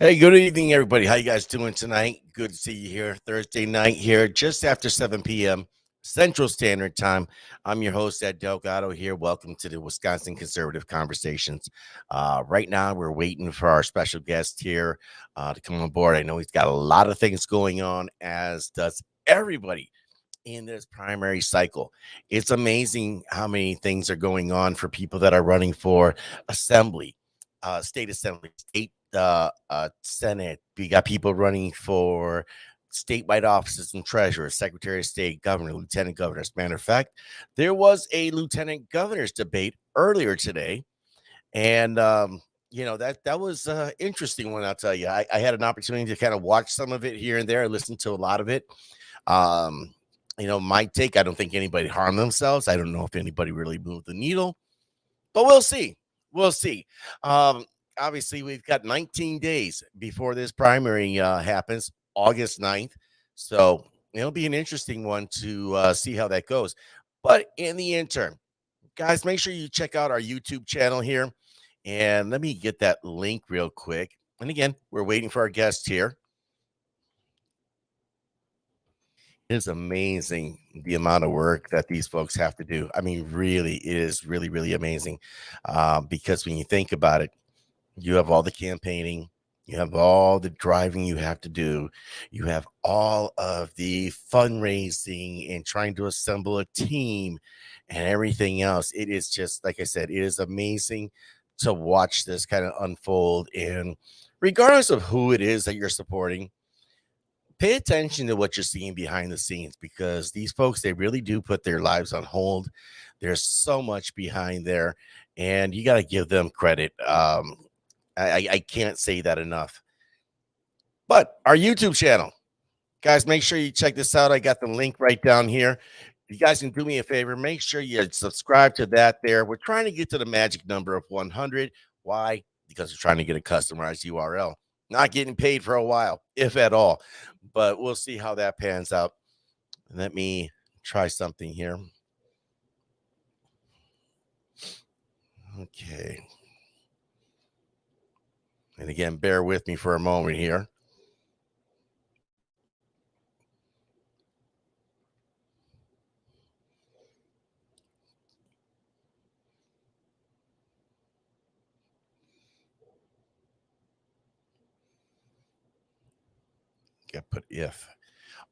Hey, good evening, everybody. How you guys doing tonight? Good to see you here. Thursday night here, just after 7 p.m. Central Standard Time. I'm your host, Ed Delgado here. Welcome to the Wisconsin Conservative Conversations. Right now, we're waiting for our special guest here to come on board. I know he's got a lot of things going on, as does everybody in this primary cycle. It's amazing how many things are going on for people that are running for assembly, assembly, senate. We got people running for statewide offices and treasurers, secretary of state, governor, lieutenant governor. As a matter of fact, there was a lieutenant governor's debate earlier today, and that was interesting one. I'll tell you, I had an opportunity to kind of watch some of it here and there. I listened to a lot of it. um my take, I don't think anybody harmed themselves. I don't know if anybody really moved the needle, but we'll see. We'll see. um Obviously, we've got 19 days before this primary happens, August 9th. So it'll be an interesting one to see how that goes. But in the interim, guys, make sure you check out our YouTube channel here. And let me get that link real quick. And again, we're waiting for our guest here. It's amazing the amount of work that these folks have to do. I mean, really, it is really, really amazing. Because when you think about it, you have all the campaigning, you have all the driving you have to do, you have all of the fundraising and trying to assemble a team and everything else. It is just, like I said, it is amazing to watch this kind of unfold. And regardless of who it is that you're supporting, pay attention to what you're seeing behind the scenes, because these folks, they really do put their lives on hold. There's so much behind there, and you got to give them credit. I can't say that enough. But our YouTube channel, guys, make sure you check this out. I got the link right down here. You guys can do me a favor, make sure you subscribe to that there. We're trying to get to the magic number of 100. Why? Because we're trying to get a customized URL. Not getting paid for a while, if at all. But we'll see how that pans out. Let me try something here. Okay. And again, bear with me for a moment here. Got put if.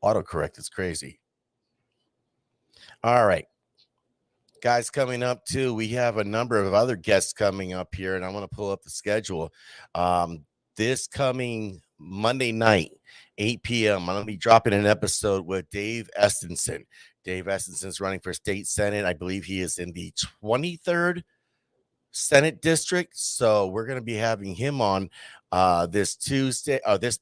Autocorrect is crazy. All right. Guys, coming up too, we have a number of other guests coming up here, and I'm going to pull up the schedule. This coming Monday night, 8 p.m., I'm going to be dropping an episode with Dave Estenson. Dave Estenson is running for state senate. I believe he is in the 23rd Senate district. So we're going to be having him on this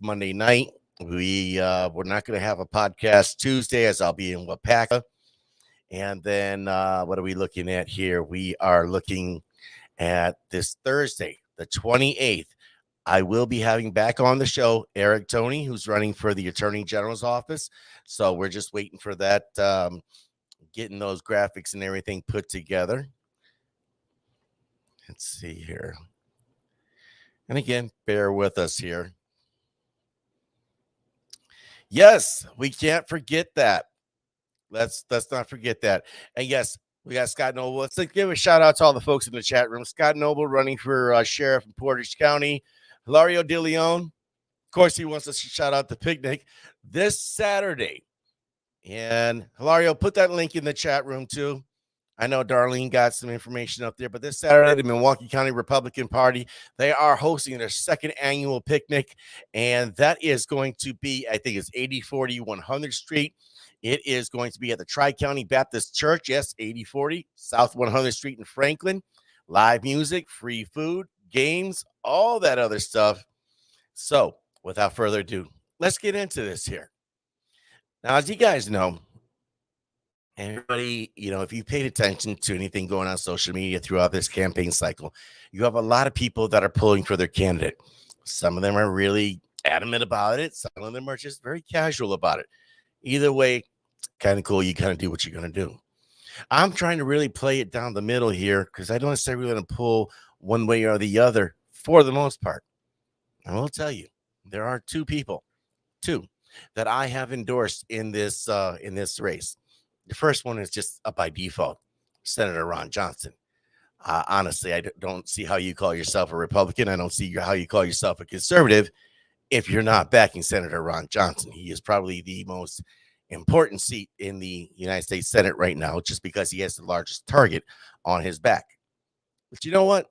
Monday night. We're not going to have a podcast Tuesday, as I'll be in Wapaka. And then what are we looking at here? We are looking at this Thursday, the 28th. I will be having back on the show Eric Toney, who's running for the Attorney General's office. So we're just waiting for that, getting those graphics and everything put together. Let's see here. And again, bear with us here. Yes, we can't forget that. Let's not forget that. And yes, we got Scott Noble. Let's give a shout out to all the folks in the chat room. Scott Noble running for sheriff in Portage County. Hilario De Leon, of course, he wants us to shout out the picnic this Saturday. And Hilario, put that link in the chat room too. I know Darlene got some information up there, but this Saturday, the Milwaukee County Republican Party, they are hosting their second annual picnic, and that is going to be, I think it's 8040 100th Street. It is going to be at the Tri-County Baptist Church, yes, 8040 South 100th Street in Franklin. Live music, free food, games, all that other stuff. So, without further ado, let's get into this here. Now, as you guys know, everybody, if you paid attention to anything going on social media throughout this campaign cycle, you have a lot of people that are pulling for their candidate. Some of them are really adamant about it. Some of them are just very casual about it. Either way, kind of cool. You kind of do what you're going to do. I'm trying to really play it down the middle here, because I don't necessarily want to pull one way or the other for the most part. I will tell you, There are two that I have endorsed in this race. The first one is just up by default, Senator Ron Johnson. Honestly, don't see how you call yourself a Republican. I don't see how you call yourself a conservative if you're not backing Senator Ron Johnson. He is probably the most important seat in the United States Senate right now, just because he has the largest target on his back. But you know what?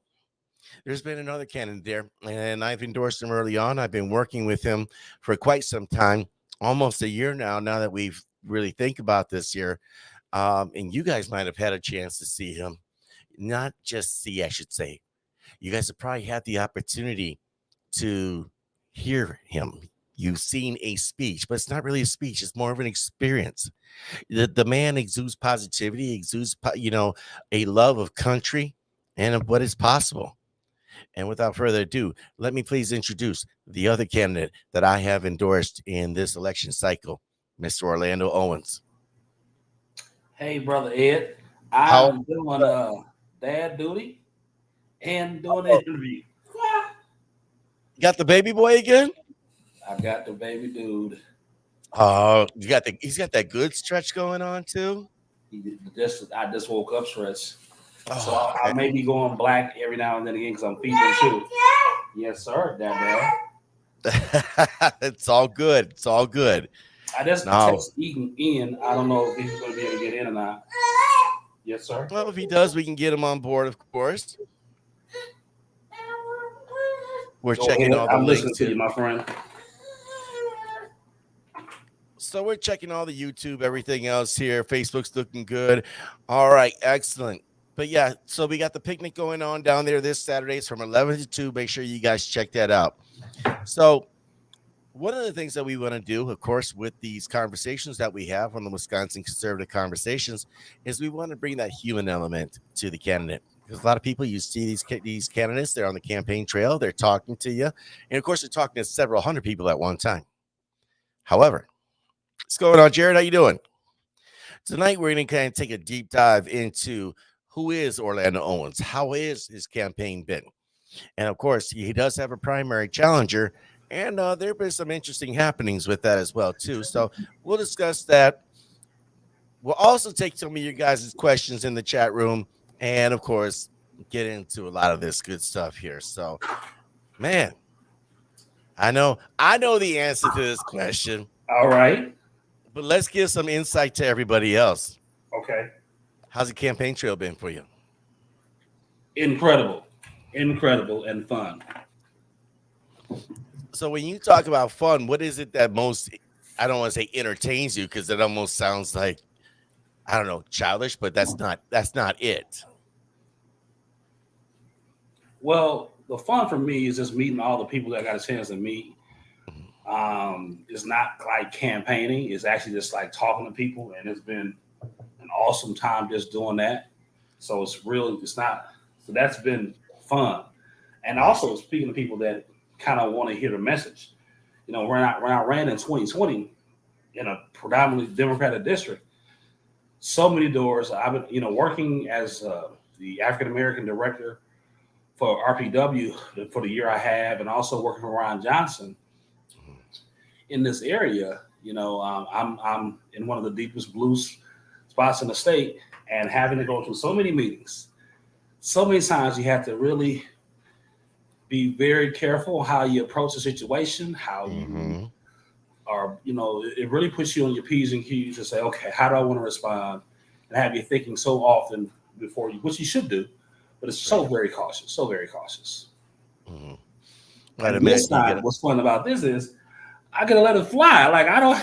There's been another candidate there, and I've endorsed him early on. I've been working with him for quite some time, almost a year now. Now that we've really think about this year, and you guys might have had a chance to see him, not just see, I should say. You guys have probably had the opportunity to hear him. You've seen a speech, but it's not really a speech. It's more of an experience. The man exudes positivity, exudes, a love of country and of what is possible. And without further ado, let me please introduce the other candidate that I have endorsed in this election cycle, Mr. Orlando Owens. Hey, brother Ed, How I'm doing dad duty and doing the interview. got the baby boy again? I got the baby dude. Oh, he's got that good stretch going on too. I just woke up stretch, so Oh, I may be going black every now and then again because I'm feeding him too. Yes, sir, dad. it's all good. It's all good. I just Now, text Eaton in. I don't know if he's going to be able to get in or not. Yes, sir. well, if he does, we can get him on board, of course. We're Go checking ahead. all the I'm listening links to you, here. my friend. So we're checking all the YouTube, everything else here. Facebook's looking good. All right, excellent. But yeah, so we got the picnic going on down there this Saturday. It's from 11 to 2. Make sure you guys check that out. So one of the things that we want to do, of course, with these conversations that we have on the Wisconsin Conservative Conversations, is we want to bring that human element to the candidate. Because a lot of people, you see these candidates, they're on the campaign trail, they're talking to you, and of course, they're talking to several hundred people at one time. However, what's going on, Jared? How you doing? Tonight, we're going to kind of take a deep dive into who is Orlando Owens, how is his campaign been, and of course, he does have a primary challenger. And there have been some interesting happenings with that as well, too. So we'll discuss that. We'll also take some of you guys' questions in the chat room. And, of course, get into a lot of this good stuff here. So, man, I know the answer to this question. All right. But let's give some insight to everybody else. Okay. How's the campaign trail been for you? Incredible and fun. So when you talk about fun, what is it that most, I don't want to say entertains you, because it almost sounds like, I don't know, childish, but that's not it. Well, the fun for me is just meeting all the people that I got a chance to meet. It's not like campaigning. It's actually just like talking to people, and it's been an awesome time just doing that. So so that's been fun. And also speaking to people that kind of want to hear the message. When I ran in 2020 in a predominantly Democratic district, so many doors. I've been, working as the African American director for RPW for the year I have, and also working for Ron Johnson in this area. I'm in one of the deepest blue spots in the state, and having to go through so many meetings, so many times you have to really be very careful how you approach the situation, how you are, it really puts you on your P's and Q's to say, okay, how do I want to respond? And have you thinking so often before you, which you should do, but it's so very cautious, so very cautious. Mm-hmm. And this time, what's fun about this is I gotta let it fly. Like I don't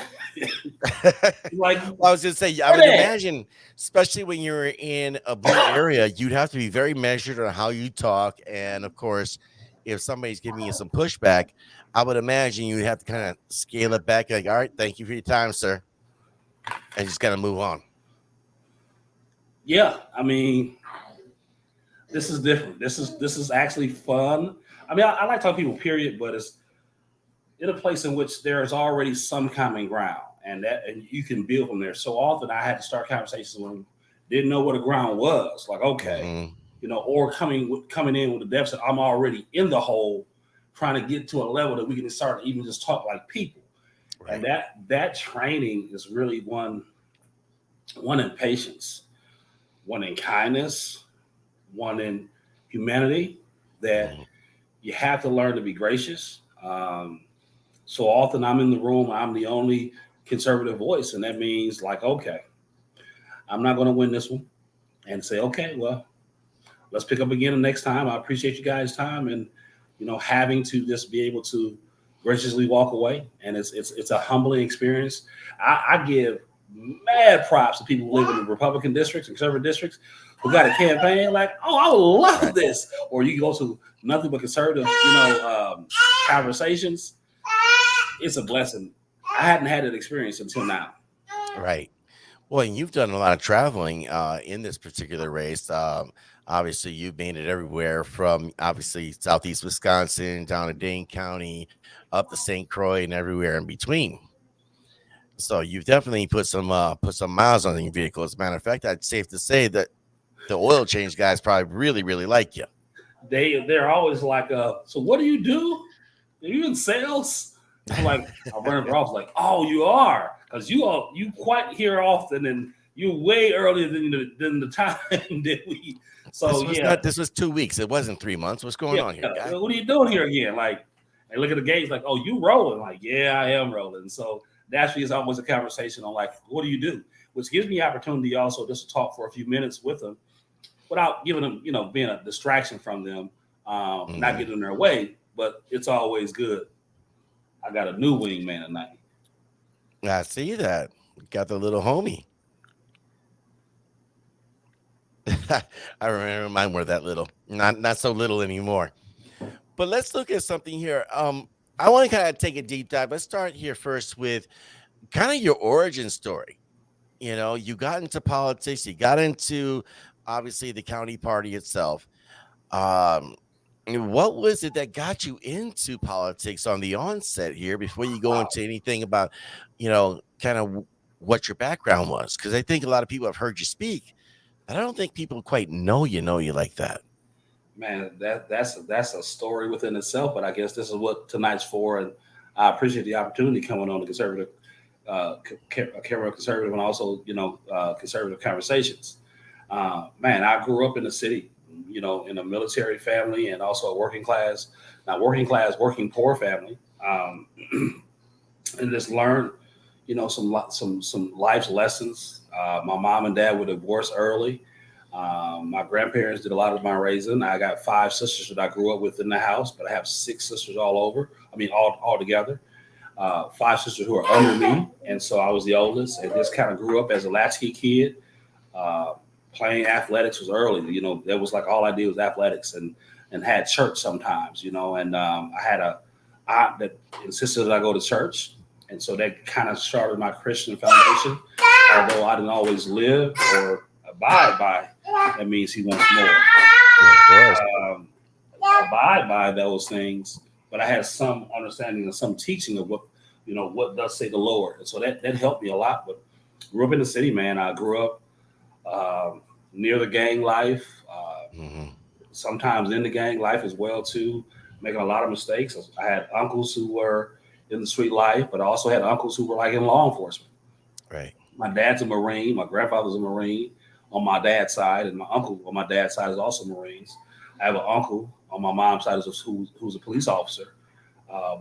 like well, I was gonna say, I would imagine, especially when you're in a blue area, you'd have to be very measured on how you talk. And of course, if somebody's giving you some pushback, I would imagine you'd have to kind of scale it back, like, all right, thank you for your time, sir. And just gotta move on. Yeah, I mean, this is different. This is actually fun. I mean, I like talking to people, period, but it's in a place in which there is already some common ground, and you can build from there. So often I had to start conversations when didn't know what a ground was. Like, okay, or coming in with the deficit, I'm already in the hole trying to get to a level that we can start to even just talk like people. And Right. that training is really one in patience, one in kindness, one in humanity, that Mhm. you have to learn to be gracious. So often I'm in the room, I'm the only conservative voice, and that means like, okay, I'm not going to win this one, and say, okay, well, let's pick up again the next time. I appreciate you guys' time, and having to just be able to graciously walk away, and it's a humbling experience. I give mad props to people who live in the Republican districts and conservative districts who got a campaign like, oh, I love Right. this. Or you go to nothing but conservative, conversations. It's a blessing. I hadn't had that experience until now. Right. Well, and you've done a lot of traveling in this particular race. Obviously, you've made it everywhere from obviously southeast Wisconsin down to Dane County, up to St. Croix, and everywhere in between. So you've definitely put some miles on your vehicle. As a matter of fact, I'd safe to say that the oil change guys probably really, really like you. They're always like, so what do you do? Are you in sales? I'm like, I'm running for office. Like, oh, you are, because you quite here often, and you're way earlier than the time that we. So yeah, This was 2 weeks. It wasn't 3 months. What's going yeah, on here, yeah. guy? What are you doing here again? Like, and look at the gauge. Like, oh, you rolling? Like, yeah, I am rolling. So naturally, it's always a conversation on like, what do you do? Which gives me opportunity also just to talk for a few minutes with them without giving them, being a distraction from them, not Mhm. getting in their way. But it's always good. I got a new wingman tonight. I see that. Got the little homie. I remember mine were that little. Not so little anymore. But let's look at something here. I want to kind of take a deep dive. Let's start here first with kind of your origin story. You got into politics, you got into obviously the county party itself. Um, and what was it that got you into politics on the onset here before you go into anything about, kind of what your background was? Because I think a lot of people have heard you speak, but I don't think people quite know you like that. Man, that's a story within itself. But I guess this is what tonight's for, and I appreciate the opportunity coming on the conservative, camera conservative, and also conservative conversations. Man, I grew up in the city, in a military family, and also a working class, not working class, working poor family, and just learned, some life's lessons. My mom and dad were divorced early. My grandparents did a lot of my raising. I got five sisters that I grew up with in the house, but I have six sisters all over. I mean, all together. Five sisters who are under me, and so I was the oldest, and just kind of grew up as a latchkey kid. Uh, Playing athletics was early. That was like all I did was athletics, and had church sometimes. And I had a aunt that insisted that I go to church, and so that kind of started my Christian foundation. Although I didn't always live or abide by, that means he wants more. Yeah, of course. Um, Abide by those things, but I had some understanding and some teaching of what does say the Lord, and so that helped me a lot. But grew up in the city, man. I grew up near the gang life. Hmm. Sometimes in the gang life as well too, making a lot of mistakes. I had uncles who were in the street life, but I also had uncles who were like in law enforcement. Right. My dad's a Marine. My grandfather's a Marine on my dad's side, and my uncle on my dad's side is also Marines. I have an uncle on my mom's side who's a police officer,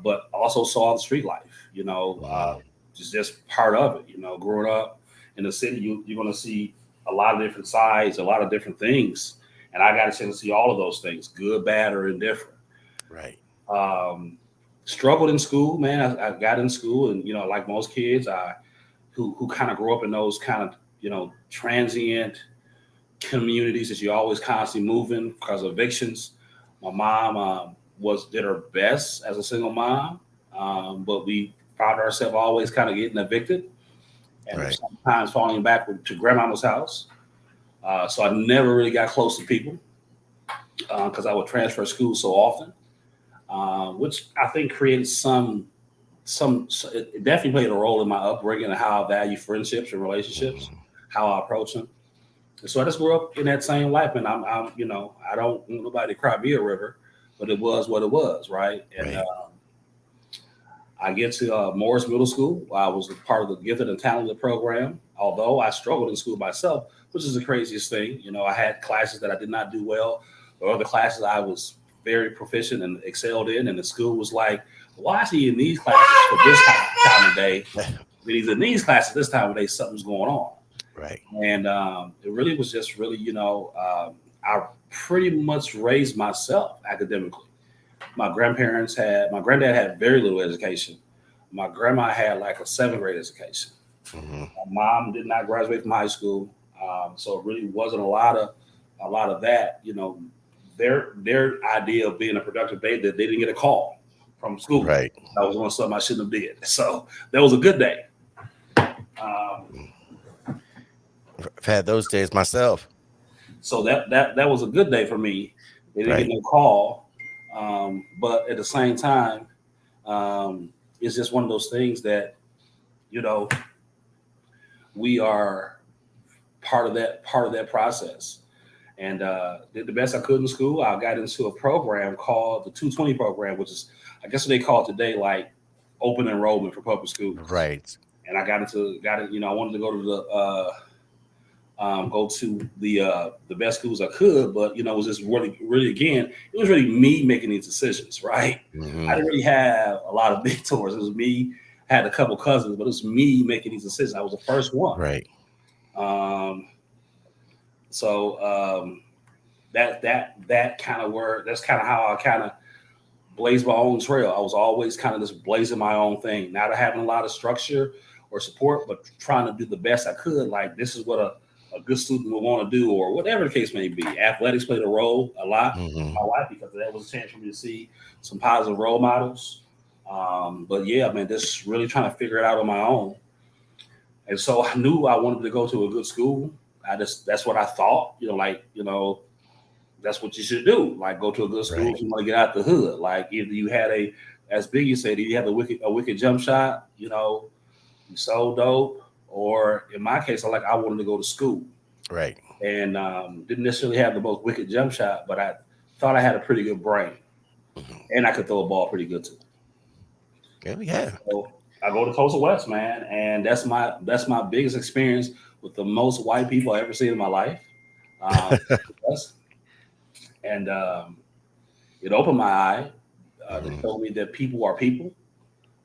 but also saw the street life. Hmm. Just part of it. Growing up in the city, you're going to see a lot of different sides, a lot of different things, and I got a chance to see all of those things, good, bad, or indifferent. Right. Um, Struggled in school, man. I got in school, and like most kids, I who kind of grew up in those kind of transient communities that you always constantly moving because of evictions. My mom did her best as a single mom, but we found ourselves always kind of getting evicted and Right. sometimes falling back to grandmama's house. So I never really got close to people because I would transfer schools so often, which I think created it definitely played a role in my upbringing and how I value friendships and relationships, Hmm. how I approach them. And so I just grew up in that same life, and I'm I don't want nobody to cry me a river. but it was what it was, right? And Right. I get to Morris Middle School. I was a part of the gifted and talented program, although I struggled in school myself, which is the craziest thing. You know, I had classes that I did not do well, or other classes I was very proficient and excelled in, and the school was like, "Why is he in these classes for this time of day? When he's in these classes this time of day, something's going on." Right. And it really was just really, I pretty much raised myself academically. My granddad had very little education. My grandma had like a seventh grade education. Hmm. My mom did not graduate from high school, so it really wasn't a lot of that. You know, their idea of being a productive day, that they didn't get a call from school. Right. I was doing something I shouldn't have did. So that was a good day. Um, I've had those days myself. so that was a good day for me. They didn't get Right. no call, but at the same time, um, it's just one of those things that you know we are part of that process. And did the best I could in school. I got into a program called the 220 program, which is, I guess what they call it today, like open enrollment for public schools. Right. And I got it. I wanted to go to the best schools I could, but it was just really again, it was really me making these decisions, right? I Hmm. didn't really have a lot of mentors. It was me. I had a couple cousins, but it was me making these decisions. I was the first one. Right. Um, so that kind of word, that's kind of how I kind of blazed my own trail. I was always kind of just blazing my own thing, not having a lot of structure or support, but trying to do the best I could. Like this is what a good student would want to do, or whatever the case may be. Athletics played a role a lot Hmm. in my life because that was a chance for me to see some positive role models. But yeah, I mean, just really trying to figure it out on my own. And so I knew I wanted to go to a good school. That's what I thought, that's what you should do. Like go to a good school Right. if you want to get out the hood. Like if you had as Biggie said, if you had a wicked jump shot, you sold dope. Or in my case, I wanted to go to school Right. and didn't necessarily have the most wicked jump shot, but I thought I had a pretty good brain Hmm. and I could throw a ball pretty good too. Yeah. Yeah. So I go to Tulsa West, man, and that's my biggest experience with the most white people I ever seen in my life. Um, West. And it opened my eye. They Hmm. told me that people are people,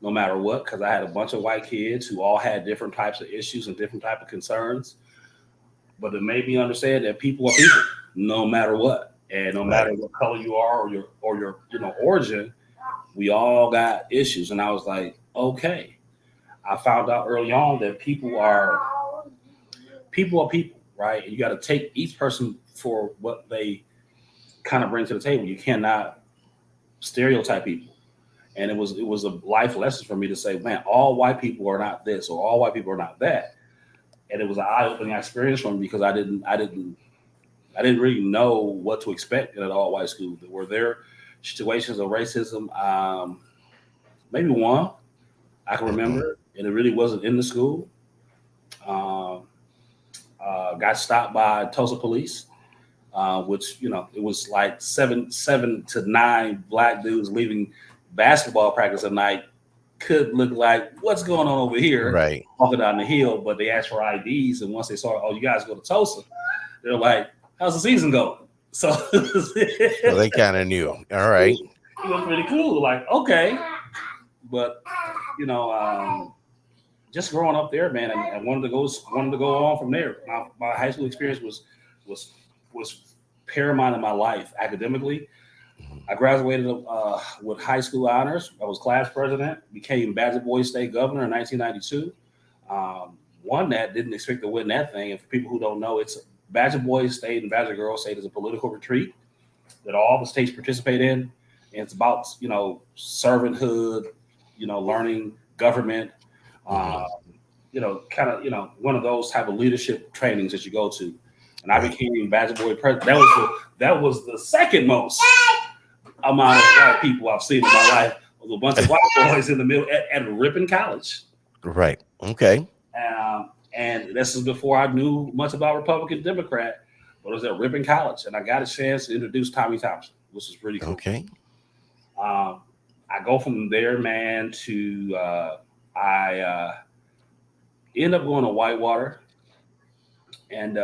no matter what. Because I had a bunch of white kids who all had different types of issues and different type of concerns. But it made me understand that people are people, no matter what, and no matter Right. what color you are or your origin, we all got issues. And I was like, okay. I found out early on that people, right? And you got to take each person for what they kind of bring to the table. You cannot stereotype people. And it was a life lesson for me to say, man, all white people are not this or all white people are not that. And it was an eye opening experience for me because I didn't really know what to expect in an all white school. Were there situations of racism? Maybe one I can Hmm. remember, and it really wasn't in the school. Um, got stopped by Tulsa police, which it was like seven to nine black dudes leaving basketball practice at night. Could look like what's going on over here, Right. walking down the hill, but they asked for IDs, and once they saw, oh, you guys go to Tulsa, they're like, how's the season going? So So it they kind of knew. All right. was pretty cool. Like, okay, but you know, just growing up there, man, and wanted to go on from there. My high school experience was was paramount in my life academically. Mhm. I graduated with high school honors. I was class president, became Badger Boys State Governor in 1992. Won that, didn't expect to win that thing. And for people who don't know, it's Badger Boys State and Badger Girls State is a political retreat that all the states participate in. And it's about, servanthood, learning government, uh, Mhm. one of those type of leadership trainings that you go to. And I Right. became Badger Boy president. That was the second most amount of white people I've seen in my life. Was a bunch of white boys in the middle at Ripon College. Right. Okay. And this is before I knew much about Republican Democrat, but it was at Ripon College. And I got a chance to introduce Tommy Thompson, which is pretty cool. Okay. Um, I go from there, man, to I end up going to Whitewater, and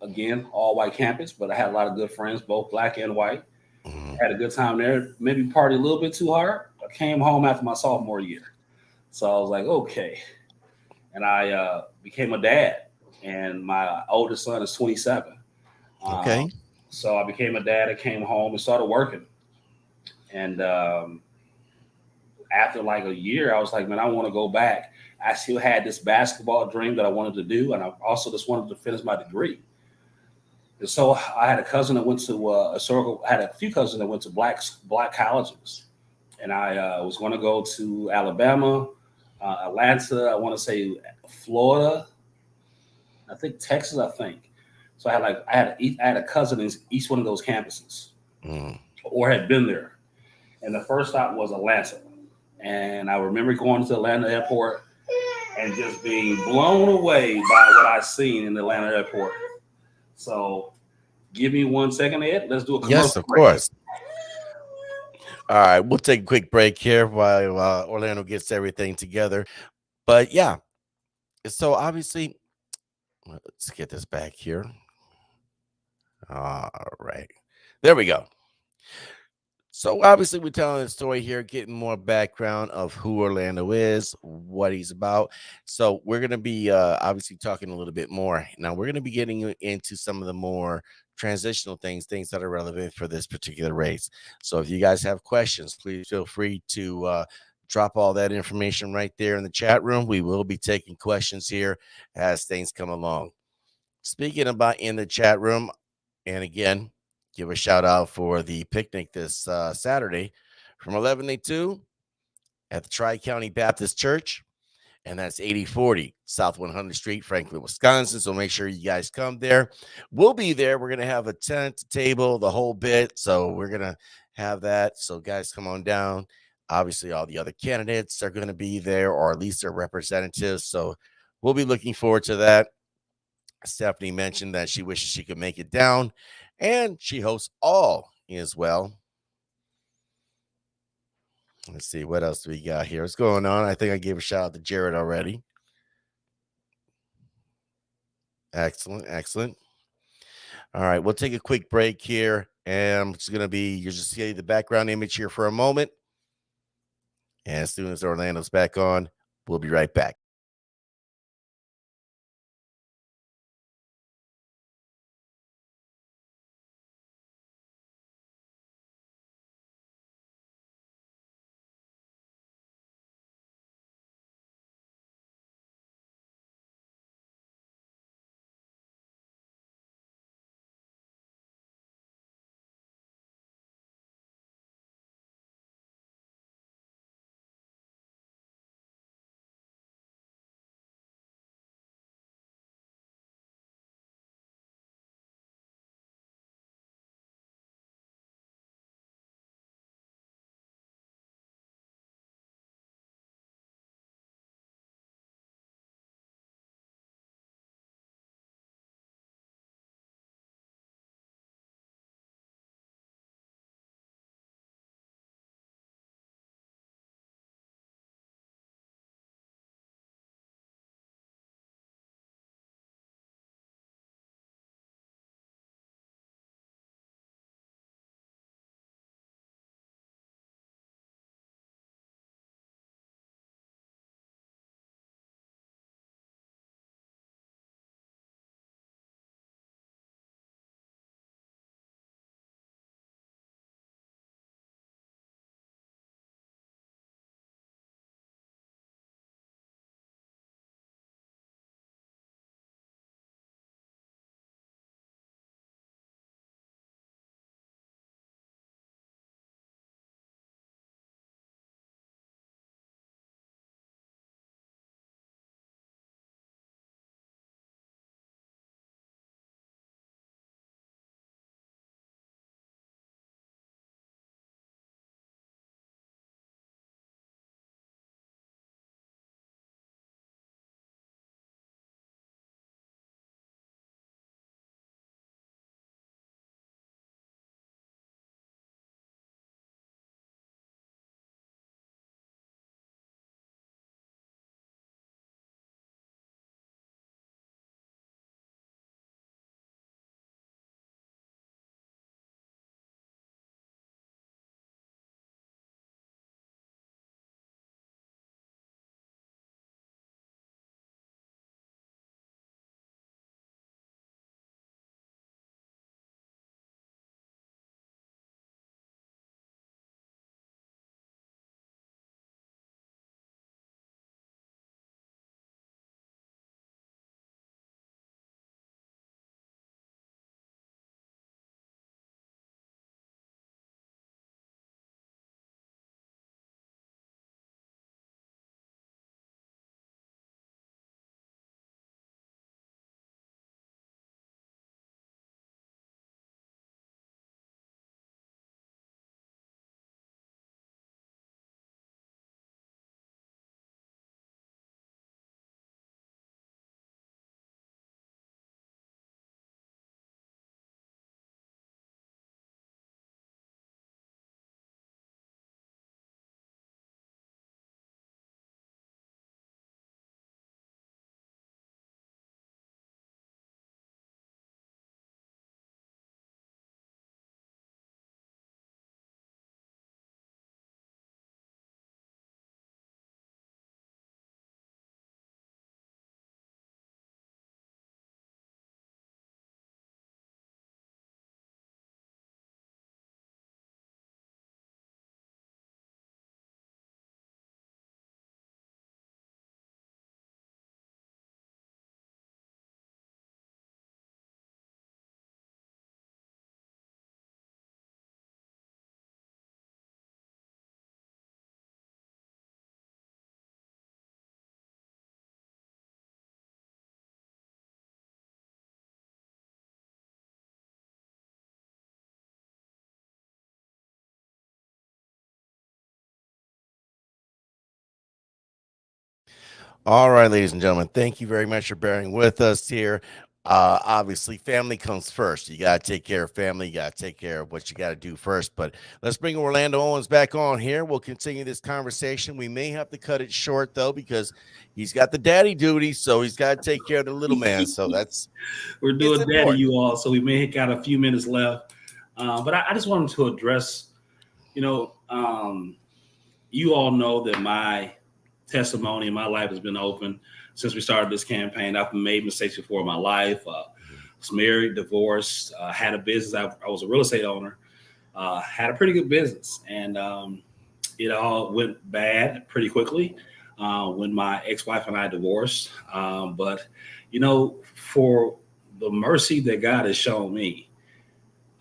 again, all white campus, but I had a lot of good friends, both black and white. Mhm. Had a good time there. Maybe party a little bit too hard. I came home after my sophomore year, so I was like, okay, and I became a dad, and my oldest son is 27. Okay. Um, so I became a dad. I came home and started working, and after like a year, I was like, man, I want to go back. I still had this basketball dream that I wanted to do, and I also just wanted to finish my degree. And so I had a cousin that went to a circle. I had a few cousins that went to black colleges, and I was going to go to Alabama, Atlanta. I want to say Florida. I think Texas. I think. So I had a cousin in each one of those campuses, Mm. or had been there. And the first stop was Atlanta. And I remember going to Atlanta airport and just being blown away by what I seen in the Atlanta airport. So give me 1 second, Ed. Let's do a Yes, commercial of break. course. All right, we'll take a quick break here while Orlando gets everything together. But yeah, so obviously, let's get this back here. All right, there we go. So obviously, we're telling the story here, getting more background of who Orlando is, what he's about. So we're gonna be obviously talking a little bit more now. We're gonna be getting into some of the more transitional things, things that are relevant for this particular race. So if you guys have questions, please feel free to drop all that information right there in the chat room. We will be taking questions here as things come along. Speaking about in the chat room, and again, give a shout out for the picnic this Saturday from 11 to 2 at the Tri County Baptist Church. And that's 8040 South 100th Street, Franklin, Wisconsin. So make sure you guys come there. We'll be there. We're going to have a tent, table, the whole bit. So we're going to have that. So, guys, come on down. Obviously, all the other candidates are going to be there, or at least their representatives. So we'll be looking forward to that. Stephanie mentioned that she wishes she could make it down, and she hosts all as well. Let's see what else we got here. What's going on? I think I gave a shout out to Jared already. Excellent, excellent. All right, we'll take a quick break here, and it's going to be you just see the background image here for a moment, and as soon as Orlando's back on, we'll be right back. All right, ladies and gentlemen, thank you very much for bearing with us here. Obviously, family comes first. You got to take care of family. You got to take care of what you got to do first. But let's bring Orlando Owens back on here. We'll continue this conversation. We may have to cut it short, though, because he's got the daddy duty. So he's got to take care of the little man. So We're it's doing daddy, important. you all, so we may have got a few minutes left. But I just wanted to address, you know, you all know that my testimony in my life has been open since we started this campaign. I've made mistakes before in my life. Was married, divorced, had a business. I was a real estate owner, had a pretty good business, and it all went bad pretty quickly when my ex-wife and I divorced. But for the mercy that God has shown me,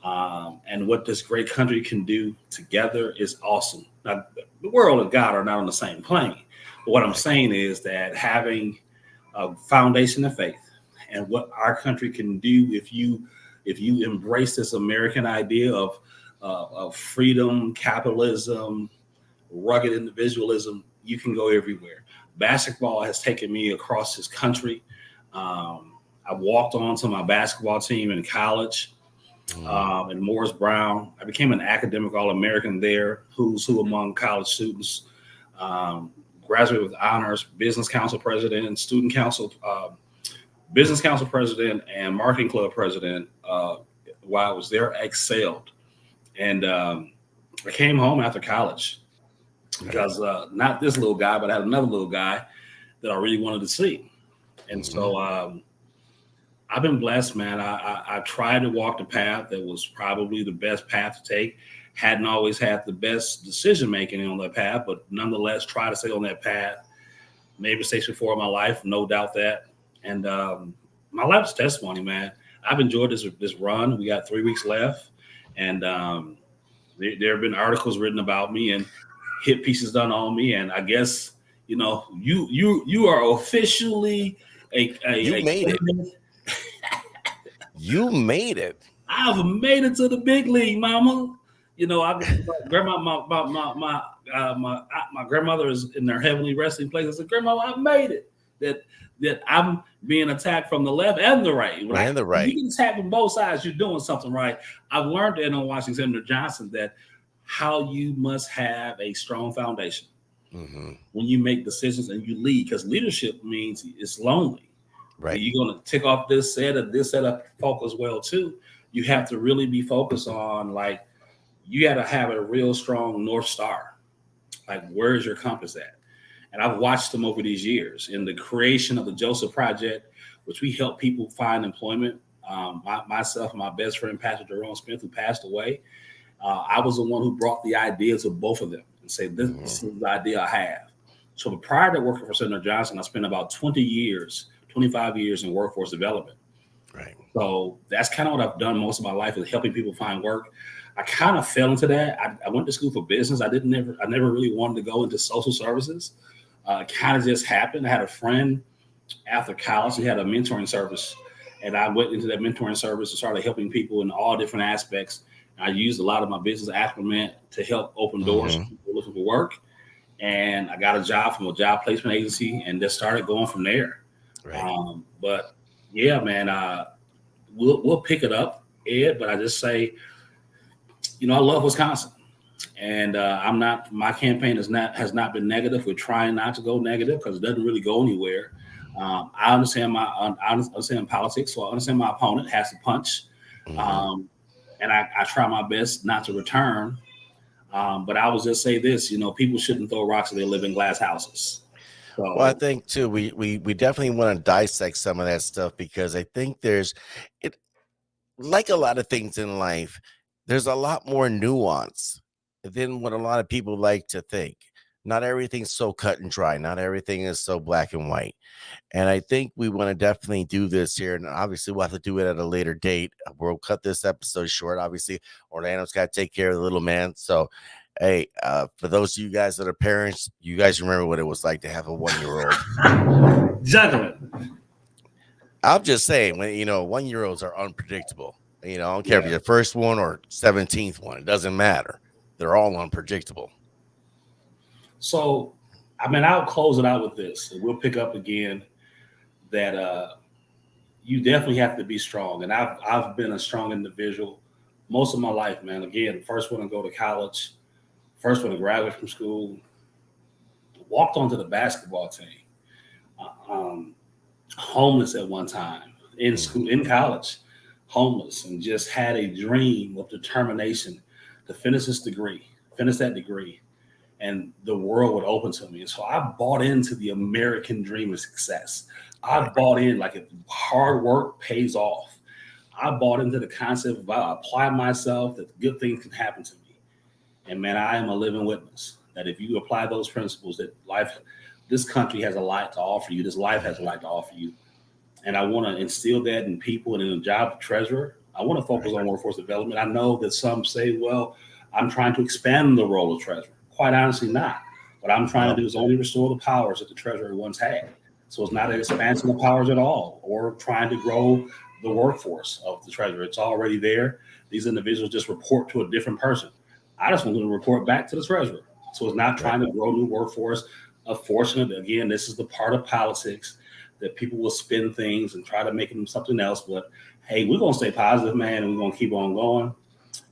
and what this great country can do together is awesome. Now, the world and God are not on the same plane. But what I'm Right. saying is that having a foundation of faith and what our country can do if you embrace this American idea of freedom, capitalism, rugged individualism, you can go everywhere. Basketball has taken me across this country. I walked onto my basketball team in college Mhm. in Morris Brown. I became an academic All-American there, who's who among college students. Um, Graduated with honors, business council president, and student council, business council president, and marketing club president. While I was there, excelled. And I came home after college Right. because not this little guy, but I had another little guy that I really wanted to see. And Mhm. so I've been blessed, man. I tried to walk the path that was probably the best path to take. Hadn't always had the best decision making on that path, but nonetheless, try to stay on that path. Made mistakes before in my life, no doubt that. And my life's testimony, man. I've enjoyed this run. We got 3 weeks left, and there have been articles written about me and hit pieces done on me. And I guess you are officially You a made it. You made it. I've made it to the big league, mama. I grandma, my grandmother is in their heavenly resting place. I said, Grandma, I've made it. That I'm being attacked from the left and the right. And the When right. you get attacked from both sides, you're doing something right. I've learned that on watching Senator Johnson that how you must have a strong foundation Hmm. when you make decisions and you lead, because leadership means it's lonely. Right. You're going to tick off this set of folk as well too. You have to really be focused on, like, you got to have a real strong north star. Like, where is your compass at? And I've watched them over these years in the creation of the Joseph Project, which we help people find employment. Myself and my best friend Pastor Jerome Smith, who passed away, I was the one who brought the ideas of both of them and said, this Hmm. is the idea I have. So prior to working for Senator Johnson, I spent about 20 years, 25 years in workforce development. Right. So that's kind of what I've done most of my life, is helping people find work. I kind of fell into that. I went to school for business. I never really wanted to go into social services. It kind of just happened. I had a friend after college. He had a mentoring service, and I went into that mentoring service and started helping people in all different aspects. I used a lot of my business acumen to help open doors for Hmm. people looking for work. And I got a job from a job placement agency, and just started going from there. Right. But yeah, man, we'll pick it up, Ed. But I just say, I love Wisconsin, and I'm not. My campaign has not been negative. We're trying not to go negative because it doesn't really go anywhere. I understand politics, so I understand my opponent has to punch, Hmm. um, and I try my best not to return. But I will just say this: people shouldn't throw rocks if they live in glass houses. Well, I So think too, we definitely want to dissect some of that stuff because I think there's it like a lot of things in life, there's a lot more nuance than what a lot of people like to think. Not everything's so cut and dry. Not everything is so black and white. And I think we want to definitely do this here. And obviously, we'll have to do it at a later date. We'll cut this episode short. Obviously, Orlando's got to take care of the little man. So, hey, for those of you guys that are parents, you guys remember what it was like to have a 1 year old. juggling, I'm just saying, when 1 year olds are unpredictable. I don't care if yeah. you're the first one or 17th one, it doesn't matter. They're all unpredictable. So I mean, I'll close it out with this. And we'll pick up again that you definitely have to be strong. And I've been a strong individual most of my life, man. Again, first one to go to college, first one to graduate from school, walked onto the basketball team, um, homeless at one time in Mhm. school, in college, homeless, and just had a dream of determination to finish this degree, finish that degree, and the world would open to me. And so I bought into the American dream of success. I Right. bought in like if hard work pays off. I bought into the concept of I apply myself that good things can happen to me. And man, I am a living witness that if you apply those principles, that life, this country has a lot to offer you. This life has a lot to offer you. And I want to instill that in people and in the job of treasurer. I want to focus Right. on workforce development. I know that some say, well, I'm trying to expand the role of treasurer. Quite honestly, not. What I'm trying to No. do is only restore the powers that the treasurer once had. So it's not Mhm. an expansion of powers at all or trying to grow the workforce of the treasurer. It's already there. These individuals just report to a different person. I just want them to report back to the treasurer. So it's not Right. trying to grow new workforce. Unfortunately, again, this is the part of politics that people will spin things and try to make them something else. But hey, we're gonna stay positive, man, and we're gonna keep on going.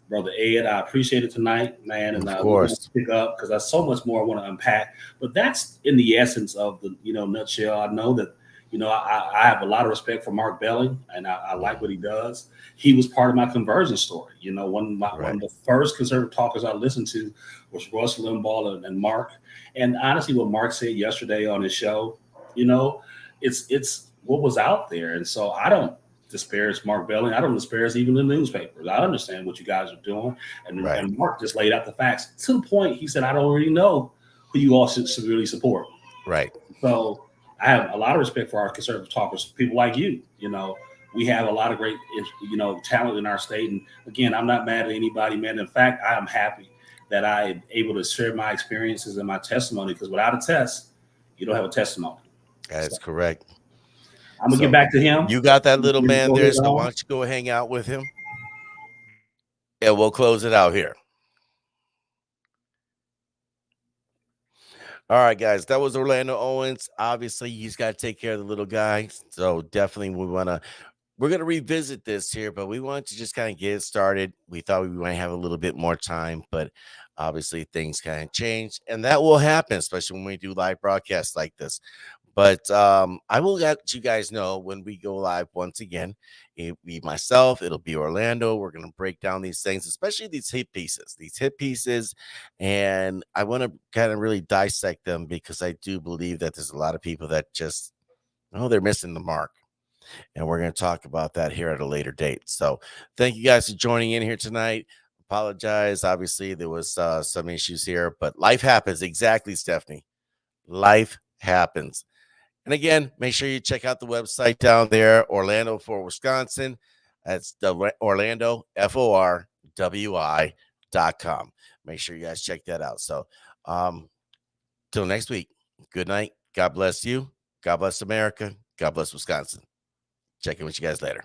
Brother Ed, I appreciate it tonight, man, and Of we're gonna course. pick up because there's so much more I want to unpack. But that's in the essence of the nutshell. I know that I have a lot of respect for Mark Belling, and I like Mhm. what he does. He was part of my conversion story. One Right. of the first conservative talkers I listened to was Rush Limbaugh and Mark. And honestly, what Mark said yesterday on his show, you know, it's what was out there, and so I don't disparage Mark Belling. I don't disparage even the newspapers. I understand what you guys are doing. Right. And Mark just laid out the facts. To the point, he said, I don't really know who you all should really support. Right. So I have a lot of respect for our conservative talkers, people like you. We have a lot of great, talent in our state. And again, I'm not mad at anybody, man. In fact, I am happy that I am able to share my experiences and my testimony because without a test, you don't have a testimony. That So is correct. I'm gonna get So back to him. you got that little man Go there. ahead So why on. don't you go hang out with him? Yeah, we'll close it out here. All right, guys. That was Orlando Owens. Obviously, he's got to take care of the little guy. So definitely we're gonna revisit this here, but we wanted to just kind of get it started. We thought we might have a little bit more time, but obviously things kind of change, and that will happen, especially when we do live broadcasts like this. But I will let you guys know when we go live once again. It'll be myself, it'll be Orlando. We're gonna break down these things, especially these hit pieces, and I want to kind of really dissect them because I do believe that there's a lot of people that just they're missing the mark, and we're going to talk about that here at a later date. So, thank you guys for joining in here tonight. Apologize. Obviously, there was some issues here, but life happens. Exactly, Stephanie. Life happens. And again, make sure you check out the website down there, Orlando for Wisconsin. That's the Orlando FORWI.com. Make sure you guys check that out. So, um, till next week, good night. God bless you. God bless America. God bless Wisconsin. Check in with you guys later.